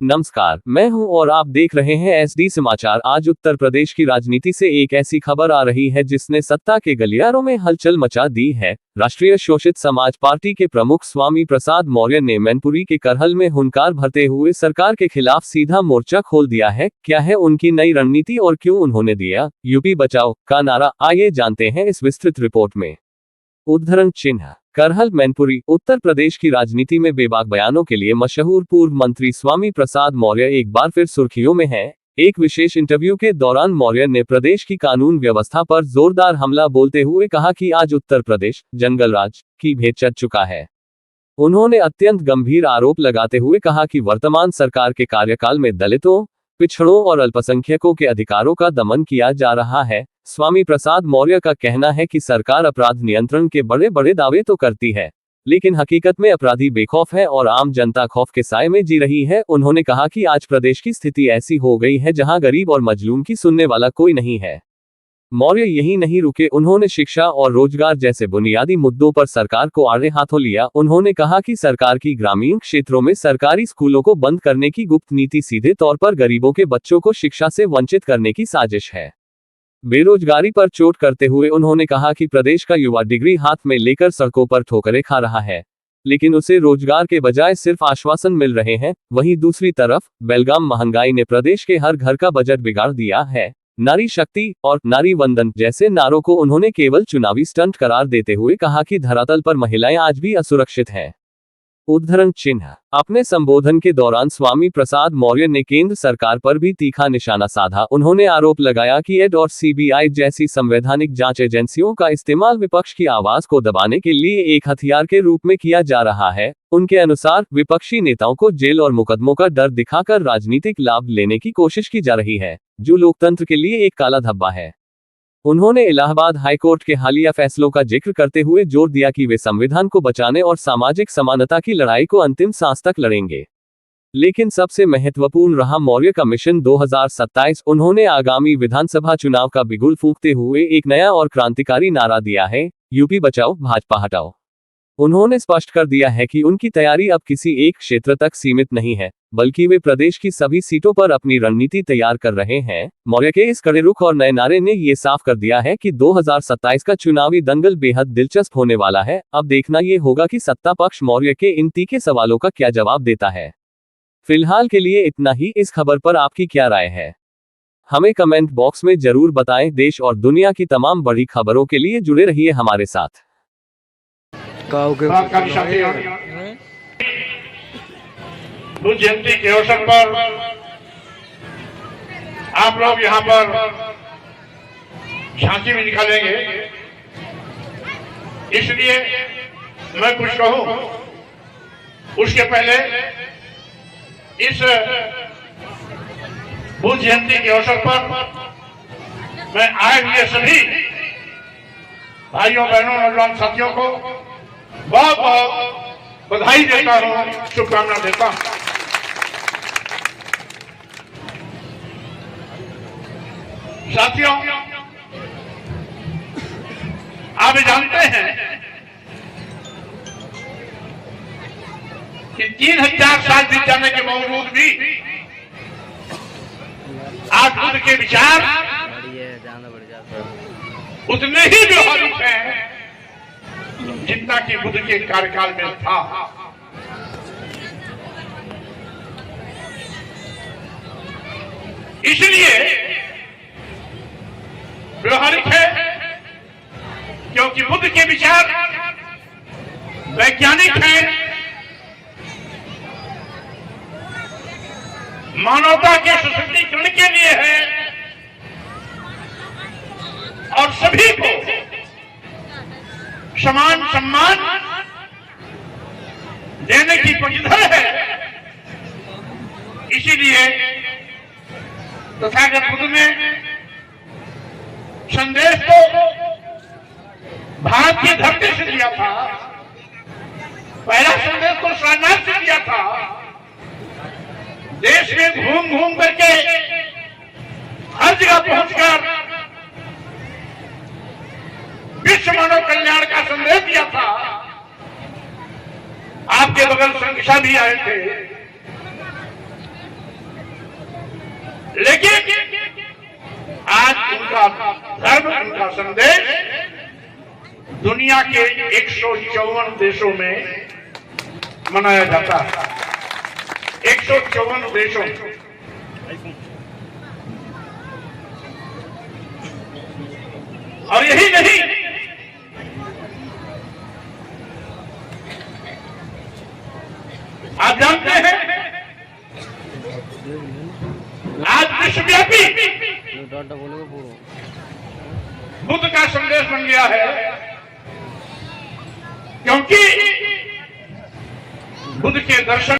नमस्कार, मैं हूं और आप देख रहे हैं एसडी समाचार। आज उत्तर प्रदेश की राजनीति से एक ऐसी खबर आ रही है जिसने सत्ता के गलियारों में हलचल मचा दी है। राष्ट्रीय शोषित समाज पार्टी के प्रमुख स्वामी प्रसाद मौर्य ने मैनपुरी के करहल में हुंकार भरते हुए सरकार के खिलाफ सीधा मोर्चा खोल दिया है। क्या है उनकी नई रणनीति और क्यों उन्होंने दिया यूपी बचाओ का नारा, आइए जानते हैं इस विस्तृत रिपोर्ट में। उद्धरण चिन्ह करहल मैनपुरी। उत्तर प्रदेश की राजनीति में बेबाक बयानों के लिए मशहूर पूर्व मंत्री स्वामी प्रसाद मौर्य एक बार फिर सुर्खियों में हैं। एक विशेष इंटरव्यू के दौरान मौर्य ने प्रदेश की कानून व्यवस्था पर जोरदार हमला बोलते हुए कहा कि आज उत्तर प्रदेश जंगल राज की भेंट चढ़ चुका है। उन्होंने अत्यंत गंभीर आरोप लगाते हुए कहा कि वर्तमान सरकार के कार्यकाल में दलितों, पिछड़ों और अल्पसंख्यकों के अधिकारों का दमन किया जा रहा है। स्वामी प्रसाद मौर्य का कहना है कि सरकार अपराध नियंत्रण के बड़े बड़े दावे तो करती है, लेकिन हकीकत में अपराधी बेखौफ है और आम जनता खौफ के साए में जी रही है। उन्होंने कहा कि आज प्रदेश की स्थिति ऐसी हो गई है जहां गरीब और मजलूम की सुनने वाला कोई नहीं है। मौर्य यही नहीं रुके, उन्होंने शिक्षा और रोजगार जैसे बुनियादी मुद्दों पर सरकार को आड़े हाथों लिया। उन्होंने कहा कि सरकार की ग्रामीण क्षेत्रों में सरकारी स्कूलों को बंद करने की गुप्त नीति सीधे तौर पर गरीबों के बच्चों को शिक्षा से वंचित करने की साजिश है। बेरोजगारी पर चोट करते हुए उन्होंने कहा कि प्रदेश का युवा डिग्री हाथ में लेकर सड़कों पर ठोकरें खा रहा है, लेकिन उसे रोजगार के बजाय सिर्फ आश्वासन मिल रहे हैं। वहीं दूसरी तरफ बेलगाम महंगाई ने प्रदेश के हर घर का बजट बिगाड़ दिया है। नारी शक्ति और नारी वंदन जैसे नारों को उन्होंने केवल चुनावी स्टंट करार देते हुए कहा कि धरातल पर महिलाएं आज भी असुरक्षित हैं। उद्धरण चिन्ह अपने संबोधन के दौरान स्वामी प्रसाद मौर्य ने केंद्र सरकार पर भी तीखा निशाना साधा। उन्होंने आरोप लगाया कि ईडी और सीबीआई जैसी संवैधानिक जांच एजेंसियों का इस्तेमाल विपक्ष की आवाज को दबाने के लिए एक हथियार के रूप में किया जा रहा है। उनके अनुसार विपक्षी नेताओं को जेल और मुकदमों का डर दिखाकर राजनीतिक लाभ लेने की कोशिश की जा रही है, जो लोकतंत्र के लिए एक काला धब्बा है। उन्होंने इलाहाबाद हाईकोर्ट के हालिया फैसलों का जिक्र करते हुए जोर दिया कि वे संविधान को बचाने और सामाजिक समानता की लड़ाई को अंतिम सांस तक लड़ेंगे। लेकिन सबसे महत्वपूर्ण रहा मौर्य का मिशन 2027। उन्होंने आगामी विधानसभा चुनाव का बिगुल फूंकते हुए एक नया और क्रांतिकारी नारा दिया है, यूपी बचाओ भाजपा हटाओ। उन्होंने स्पष्ट कर दिया है कि उनकी तैयारी अब किसी एक क्षेत्र तक सीमित नहीं है, बल्कि वे प्रदेश की सभी सीटों पर अपनी रणनीति तैयार कर रहे हैं। मौर्य के इस कड़े रुख और नए नारे ने ये साफ कर दिया है कि 2027 का चुनावी दंगल बेहद दिलचस्प होने वाला है। अब देखना ये होगा कि सत्ता पक्ष मौर्य के इन तीखे सवालों का क्या जवाब देता है। फिलहाल के लिए इतना ही। इस खबर पर आपकी क्या राय है, हमें कमेंट बॉक्स में जरूर बताएं। देश और दुनिया की तमाम बड़ी खबरों के लिए जुड़े रहिए हमारे साथ। बुद्ध जयंती के अवसर पर आप लोग यहाँ पर झांकी भी निकालेंगे, इसलिए मैं कुछ कहूं उसके पहले इस बुद्ध जयंती के अवसर पर मैं आए हुए सभी भाइयों बहनों नौजवान साथियों को बहुत बहुत बधाई देता हूं, शुभकामना देता हूं। साथियों, आप जानते हैं कि 3000 साल बीत जाने के बावजूद भी आज बुद्ध के विचार उतने ही व्यवहारिक हैं जितना कि बुद्ध के कार्यकाल में था। इसलिए व्यवहारिक है क्योंकि बुद्ध के विचार वैज्ञानिक हैं, मानवता के सशक्तिकरण के लिए है और सभी को समान सम्मान देने की प्रतिबद्धता है। इसीलिए तथागत बुद्ध ने संदेश तो भारत की धरती से दिया था, पहला संदेश तो सारनाथ से दिया था। देश में घूम घूम करके हर जगह पहुंचकर विश्व मानव कल्याण का संदेश दिया था। आपके बगल संख्या भी आए थे, लेकिन आज उनका धर्म, उनका संदेश दुनिया के 154 देशों में मनाया जाता है। 154 देशों में। और यही नहीं, आप जानते हैं आज विश्वव्यापी बुद्ध का संदेश बन गया है, क्योंकि बुद्ध के दर्शन